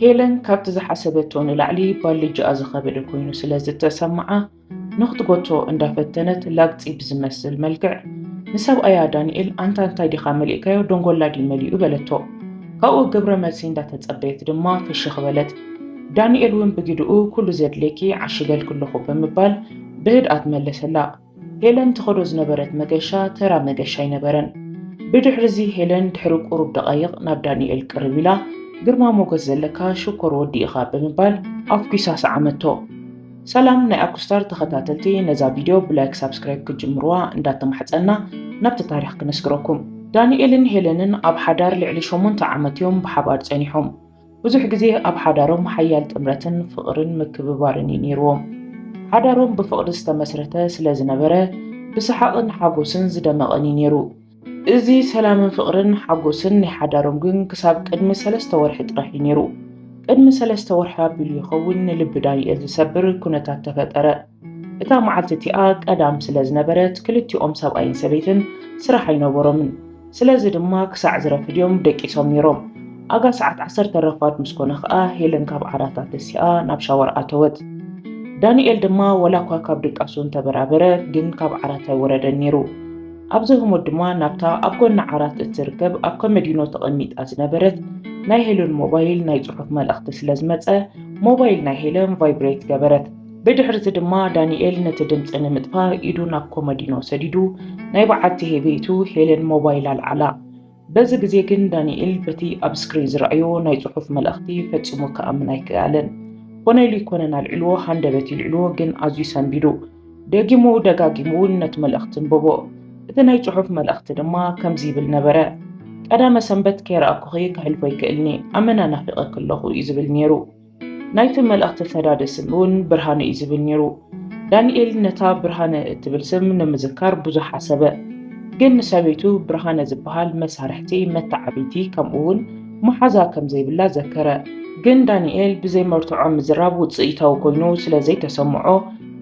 ሄለን ካብቲ ዝሓሰበቶ ንላዕሊ ባልጅኣ ዝኸበደ ኮይኑ ስለ ዝተሰምዓ ንኽትጎቶ እንዳፈተነት ላግፂ ብዝመስል መልክዕ ንሰብኣያ ዳንኤል አንታ እንታይ ዲኻ መሊእካዮ ደንጎላ ዲ መሊኡ በለቶ። ካብኡ ግብረ መልሲ እንዳተጸበየት ድማ ፍሽኽ በለት። ዳንኤል እውን ብግድኡ ኩሉ ዘድሌኪ ዓሽገል ክለኹ ብምባል ብህድኣት መለሰላ። ሄለን ትኸዶ ዝነበረት መገሻ ተራ መገሻ ኣይነበረን። ብድሕሪዚ ሄለን ድሕሪ ቁሩብ ደቓይቕ ናብ ዳንኤል ቅርብ ኢላ ግርማ ሞገስ ዘለካ ሽኮር ወዲ ኢኻ ብምባል ኣፍኪሳ ሰዓመቶ። ሰላም ናይ ኣኩስታር ተኸታተልቲ ነዛ ቪድዮ ብላይክ ሳብስክራይብ ክጅምርዋ እንዳተማሕፀና ናብቲ ታሪክ ክነስግረኩም። ዳንኤልን ሄለንን ኣብ ሓዳር ልዕሊ 8 ዓመት እዮም ብሓባር ጸኒሖም። ብዙሕ ግዜ ኣብ ሓዳሮም ሓያል ጥምረትን ፍቕርን ምክብባርን ነይርዎም። ሓዳሮም ብፍቕሪ ዝተመስረተ ስለ ዝነበረ ብሰሓቕን ሓጎስን ዝደመቐን ነይሩ። እዚ ሰላምን ፍቕርን ሓጎስን ናይ ሓዳሮም ግን ክሳብ ቅድሚ 3 ወርሒ ጥራሕ ነይሩ። ቅድሚ 3 ወርሒ ኣቢሉ ይኸውን ንልቢ ዳንኤል ዝሰብር ኩነታት ተፈጠረ። እታ መዓልቲ እቲኣ ቀዳም ስለ ዝነበረት ክልቲኦም ሰብኣይን ሰበይትን ስራሕ ኣይነበሮምን። ስለዚ ድማ ክሳዕ ዝረፍድዮም ደቂሶም ነይሮም። ኣጋ ሰዓት 10 ረፋድ ምስ ኮነ ከዓ ሄለን ካብ ዓራታ ተሲኣ ናብ ሻወር ኣተወት። ዳንኤል ድማ ወላኳ ካብ ድቃሱ እንተበራበረ ግን ካብ ዓራት ኣይወረደን ነይሩ። ኣብዚ ህሙድ ድማ ናብታ ኣብ ጎና ዓራት እትርከብ ኣብ ኮመዲኖ ተቐሚጣ ዝነበረት ናይ ሄለን ሞባይል ናይ ጽሑፍ መልእኽቲ ስለ ዝመፀ ሞባይል ናይ ሄለን ቫይብሬት ገበረት። ብድሕሪቲ ድማ ዳንኤል ነቲ ድምፂ ንምጥፋእ ኢዱ ናብ ኮመዲኖ ሰዲዱ ናይ በዓልቲ ቤቱ ሄለን ሞባይል ኣልዓላ። በዚ ግዜ ግን ዳንኤል በቲ ኣብ ስክሪን ዝረኣዮ ናይ ጽሑፍ መልእኽቲ ፈፂሙ ከኣምን ኣይከኣለን። ኮነ ኢሉ ይኮነን ኣልዒልዎ ሃንደበት ይልዕልዎ ግን ኣዝዩ ሰንቢዱ ደጊሙ ደጋጊሙ ነቲ መልእኽቲ እንበቦ። እቲ ናይ ጽሑፍ መልእኽቲ ድማ ከምዚ ይብል ነበረ። ቀዳመ ሰንበት ከይረኣኩኺ ክሕልፎ ይክእልኒ ኣመና ናፊቐ ከለኹ እዩ ዝብል ነይሩ። ናይቲ መልእኽቲ ተዳደስም እውን ብርሃነ እዩ ዝብል ነይሩ። ዳንኤል ነታ ብርሃነ እትብል ስም ንምዝካር ብዙሕ ሓሰበ። ግን ንሰበይቱ ብርሃነ ዝበሃል መሳርሕቲ መታዓቢቲ ከምኡውን መሓዛ ከም ዘይብላ ዘከረ። ግን ዳንኤል ብዘይመርትዖ ምዝራብ ውፅኢታዊ ኮይኑ ስለ ዘይተሰምዖ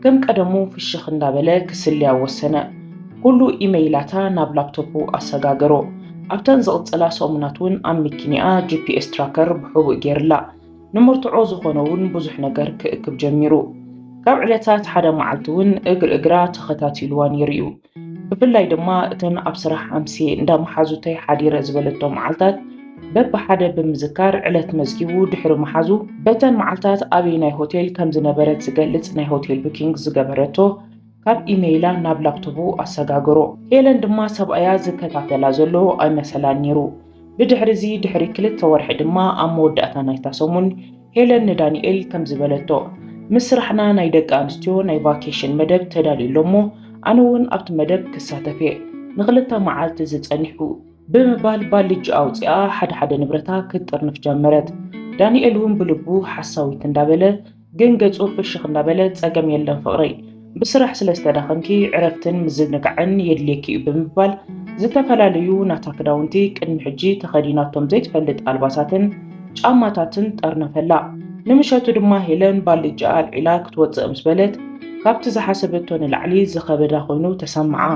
ከም ቀደሙ ፍሽኽ እንዳበለ ክስልያ ወሰነ። ኩሉ ኢሜይላታ ናብ ላፕቶፑ ኣሰጋገሮ። ኣብተን ዝቕፅላ ሰሙናት እውን ኣብ መኪንኣ ጂፒኤስ ትራከር ብሕቡእ ጌርላ። ንምርትዖ ዝኾነ እውን ብዙሕ ነገር ክእክብ ጀሚሩ። ካብ ዕለታት ሓደ መዓልቲ እውን እግራ ተኸታቲልዋ ነይሩ እዩ። ብፍላይ ድማ እተን ኣብ ስራሕ ኣምሲ እንዳመሓዙተይ ሓዲረ ዝበለቶ መዓልታት በብሓደ ብምዝካር ዕለት መዝጊቡ ድሕሪ መሓዙ በተን መዓልታት ኣበይ ናይ ሆቴል ከም ዝነበረት ዝገልጽ ናይ ሆቴል ቡኪንግ ዝገበረቶ ካብ ኢሜይላ ናብ ላፕቶፑ ኣሰጋገሮ። ሄለን ድማ ሰብኣያ ዝከታተላ ዘሎ ኣይመሰላን ነይሩ። ብድሕሪዚ ድሕሪ 2 ወርሒ ድማ ኣብ መወዳእታ ናይታ ሰሙን ሄለን ንዳንኤል ከም ዝበለቶ ምስ ስራሕና ናይ ደቂ ኣንስትዮ ናይ ቫኬሽን መደብ ተዳልዩሎ እሞ ኣነ እውን ኣብቲ መደብ ክሳተፍ እየ ንኽልተ መዓልቲ ዝጸኒሑ ብምባል ባልጅ ኣውፂኣ ሓደ ንብረታ ክትጥርንፍ ጀመረት። ዳንኤል እውን ብልቡ ሓሳዊት እንዳበለ ግን ገጹ ፍሽኽ እንዳበለ ጸገም የለን ፍቕረይ ብስራሕ ስለ ዝተዳኸምኪ ዕረፍትን ምዝንጋዕን የድልየኪ እዩ ብምባል ዝተፈላለዩ ናታ ክዳውንቲ ቅድሚ ሕጂ ተኸዲናቶም ዘይትፈልጥ ኣልባሳትን ጫማታትን ጠርነፈላ። ንምሸቱ ድማ ሄለን ባልጃ ኣልዒላ ክትወፅእ ምስ በለት ካብቲ ዝሓሰበቶ ንላዕሊ ዝኸበዳ ኮይኑ ተሰምዓ።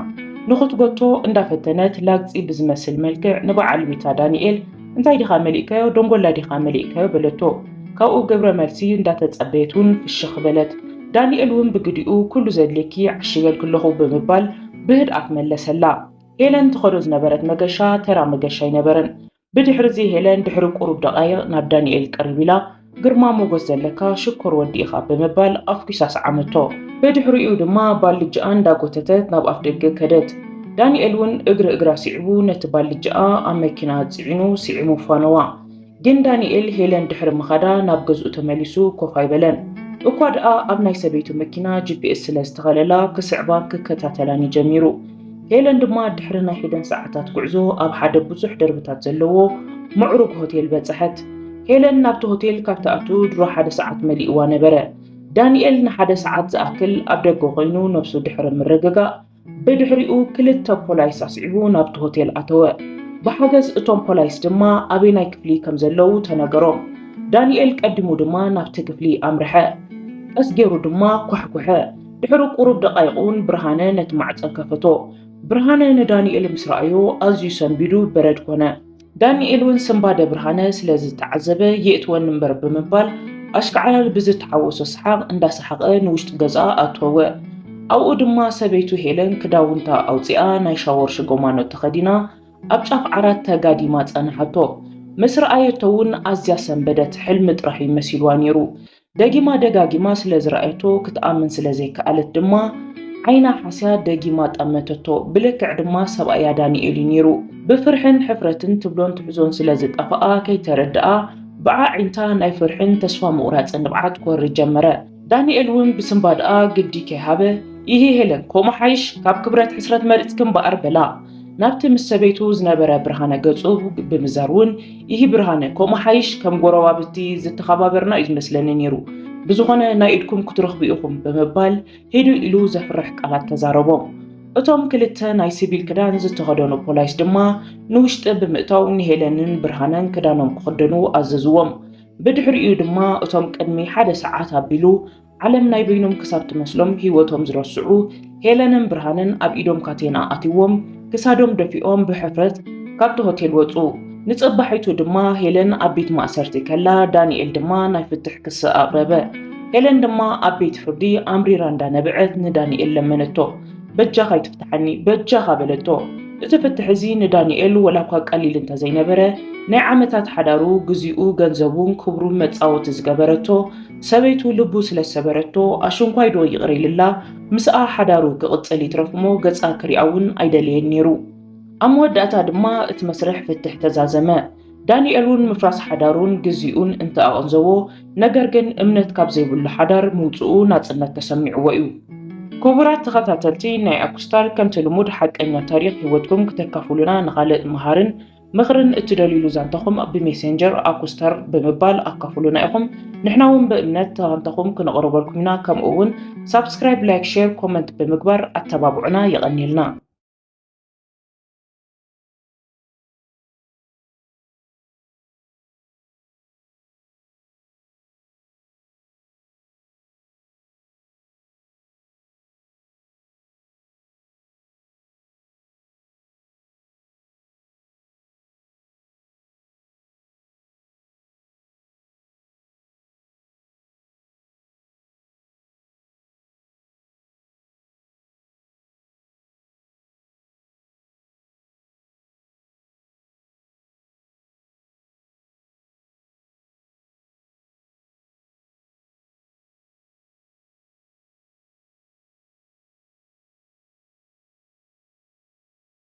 ንኽትጎቶ እንዳፈተነት ላግፂ ብዝመስል መልክዕ ንበዓል ቤታ ዳንኤል እንታይ ዲኻ መሊእካዮ ደንጎላ ዲኻ መሊእካዮ በለቶ። ካብኡ ግብረ መልሲ እንዳተጸበየት እውን ፍሽኽ በለት። ዳንኤል እውን ብግዲኡ ኩሉ ዘድልየኪ ዓሽገል ክለኹ ብምባል ብህድኣት መለሰላ። ሄለን ትኸዶ ዝነበረት መገሻ ተራ መገሻ ኣይነበረን። ብድሕሪዚ ሄለን ድሕሪ ቁሩብ ደቓይቕ ናብ ዳንኤል ቀሪብ ኢላ ግርማ ሞገስ ዘለካ ሽኮር ወዲ ኢኻ ብምባል ኣፍኪሳ ሰዓመቶ። ብድሕሪኡ ድማ ባልጅኣ እንዳጎተተት ናብ ኣፍ ደገ ከደት። ዳንኤል እውን እግራ ሲዕቡ ነቲ ባልጅኣ ኣብ መኪና ጽዒኑ ሲዒሙ ፋነዋ። ግን ዳንኤል ሄለን ድሕሪ ምኻዳ ናብ ገዝኡ ተመሊሱ ኮፍ ኣይበለን። እኳ ደኣ ኣብ ናይ ሰበይቱ መኪና ጂፒኤስ ስለ ዝተኸለላ ክስዕባ ክከታተላኒ ጀሚሩ። ሄለን ድማ ድሕሪ ናይ 1 ሰዓታት ጉዕዞ ኣብ ሓደ ብዙሕ ደርብታት ዘለዎ ምዕሩግ ሆቴል በጽሐት። ሄለን ናብቲ ሆቴል ካብ ተኣቱ ድሮ 1 ሰዓት መሊእዋ ነበረ። ዳንኤል ን1 ሰዓት ዝኣክል ኣብ ደገ ኮይኑ ነብሱ ድሕሪ ምርግጋእ ብድሕሪኡ 2 ፖላይስ ኣስዒቡ ናብቲ ሆቴል ኣተወ። ብሓገዝ እቶም ፖላይስ ድማ ኣበይ ናይ ክፍሊ ከም ዘለዉ ተነገሮም። ዳንኤል ቀዲሙ ድማ ናብቲ ክፍሊ ኣምርሐ። ቀስ ገይሩ ድማ ኳሕኩሐ። ድሕሪ ቁሩብ ደቓይቑን ብርሃነ ነቲ ማዕፀን ከፈቶ። ብርሃነ ንዳንኤል ምስ ረኣዮ ኣዝዩ ሰንቢዱ በረድ ኮነ። ዳንኤል ውን ስምባደ ብርሃነ ስለዝተዓዘበ የእትወን እምበር ብምባል ኣሽከዓላል ብዝተሓወሶ ሰሓቕ እንዳሰሓቐ ንውሽጢ ገዛ ኣተወ። ኣብኡ ድማ ሰበይቱ ሄለን ክዳውንታ ኣውፂኣ ናይ ሻወር ሽጎማኖ ተኸዲና ኣብ ጫፍ ዓራት ተጋዲማ ጸናሓቶ። ምስ ረኣየቶ እውን ኣዝያ ሰንበደት ሕልሚ ጥራሕ ይመሲልዋ ነይሩ። ደጊማ ደጋጊማ ስለ ዝረኣየቶ ክትኣምን ስለ ዘይከኣለት ድማ ዓይና ሓስያ ደጊማ ጠመተቶ። ብልክዕ ድማ ሰብኣያ ዳንኤል ነይሩ። ብፍርሕን ሕፍረትን ትብሎን ትሕዞን ስለ ዝጠፍኣ ከይተረድኣ ብዓ ዓይንታ ናይ ፍርሕን ተስፋ ምቑራፅን ንብዓት ክወርድ ጀመረ። ዳንኤል እውን ብስምባድኣ ግዲ ከይሃበ ይሄ ሄለን ከምኡ ሓይሽ ካብ ክብረት ሕስረት መሪፅክ እምበኣር በላ። ናብቲ ምስ ሰበይቱ ዝነበረ ብርሃነ ገጹ ብምዛር እውን ይህ ብርሃነ ከምኡ ሓይሽ ከም ጎረባብቲ ዝተኸባበርና እዩ ዝመስለኒ ነይሩ። ብዝኾነ ናይ ኢድኩም ክትረኽቡ ኢኹም ብምባል ሄዱ ኢሉ ዘፍርሕ ቃላት ተዛረቦም። እቶም ክልተ ናይ ሲቪል ክዳን ዝተኸደኑ ፖላይስ ድማ ንውሽጢ ብምእታው ንሄለንን ብርሃነን ክዳኖም ክኽደኑ ኣዘዝዎም። ብድሕሪኡ ድማ እቶም ቅድሚ ሓደ ሰዓት ኣቢሉ ዓለም ናይ በይኖም ክሳብ ትመስሎም ህይወቶም ዝረስዑ ሄለንን ብርሃንን ኣብ ኢዶም ካቴና ኣትዎም ክሳዶም ደፊኦም ብሕፍረት ካብቲ ሆቴል ወፁ። ንጽባሒቱ ድማ ሄለን ኣብ ቤት ማእሰርቲ ከላ ዳንኤል ድማ ናይ ፍትሕ ክስ ኣቕረበ። ሄለን ድማ ኣብ ቤት ፍርዲ ኣምሪራ እንዳነብዐት ንዳንኤል ለመነቶ። በጃኻ ይትፍትሐኒ በጃኻ በለቶ። እቲ ፍትሕ እዚ ንዳንኤል ወላኳ ቀሊል እንተዘይነበረ ናይ ዓመታት ሓዳሩ ግዚኡ ገንዘቡን ክብሩን መጻወቲ ዝገበረቶ ሰበይቱ ልቡ ስለሰበረቶ ኣሽንኳይዶ ይቕር ኢልላ ምስኣ ሓዳሩ ክቕፅል ይትረፍሞ ገጻ ክሪኣ እውን ኣይደልየን ነይሩ። ኣብ መወዳእታ ድማ እቲ መስርሕ ፍትሕ ተዛዘመ። ዳንኤል እውን ምፍራስ ሓዳሩን ግዚኡን እንተኣቐንዘቦ ነገር ግን እምነት ካብ ዘይብሉ ሓዳር ምውፅኡ ናጽነት ተሰሚዕዎ እዩ። ክቡራት ተኸታተልቲ ናይ ኣኩስታር ከምቲ ልሙድ ሓቀኛ ታሪክ ህይወትኩም ክተካፍሉና ንኻልእ መሃርን ምኽርን እትደልዩሉ ዛንታኹም ብሜሴንጀር ኣኩስታር ብምባል ኣካፍሉና ኢኹም። ንሕና እውን ብእምነት ተኻንተኹም ክነቕርበልኩም ኢና። ከምኡ እውን ሳብስክራይብ፣ ላይክ፣ ሼር፣ ኮመንት ብምግባር ኣተባብዑና የቐኒልና።